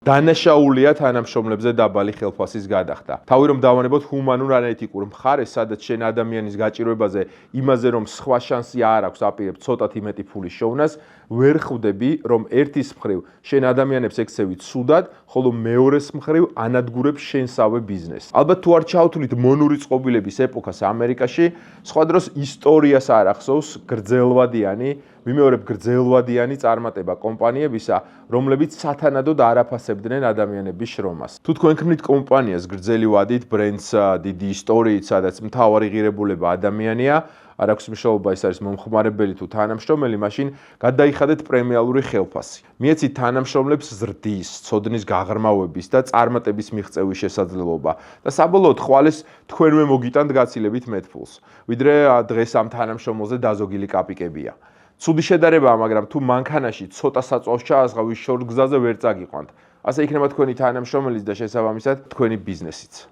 დანაშაულია თანამშრომლებზე დაბალი ხელფასის გადახდა. თავი რომ დავანებოთ ჰუმანურ ანალიტიკურ მხარეს, სადაც შენ ადამიანის გაჭირვებაზე იმაზე რომ სხვა შანსი არ აქვს აპირებ ცოტათი მეტი ფული შოვნას, ვერ ხვდები რომ ერთის მხრივ შენ ადამიანებს ექცევი ცუდად, ხოლო მეორეს მხრივ ანადგურებს შენსავე ბიზნესს. ალბათ თუ არ ჩავთვლით მონური წყობილების ეპოქას ამერიკაში, სხვა დროს ისტორიას არ ახსოვს გრძელვადიანი ვიმეორებ გრძელვადიანი წარმატება კომპანიებისა, რომლებიც სათანადოდ არ აფასებდნენ ადამიანების შრომას. თუ თქვენ ქმნით კომპანიას გრძელი ვადით, ბრენდს, დიდი ისტორიით, სადაც მთავარი ღირებულება ადამიანია, არ აქვს მნიშვნელობა ის არის მომხმარებელი თუ თანამშრომელი, მაშინ გადაიხადეთ პრემიალური ხელფასი. მიეცით თანამშრომლებს ზრდის, ცოდნის გაღრმავების და წარმატების მიღწევის შესაძლებლობა და საბოლოოდ ხვალეს თქვენვე მოგიტანთ გაცილებით მეტ ფულს, ვიდრე დღეს ამ თანამშრომელზე დაზოგილი კაპიკებია. ცუდი შედარებაა, მაგრამ თუ მანქანაში ცოტა საწვავს ჩაასღავ, ის შორგზაზე ვერ წაგიყვანთ. ასე იქნება თქვენი თანამშრომელის და შესაბამისად თქვენი ბიზნესიც.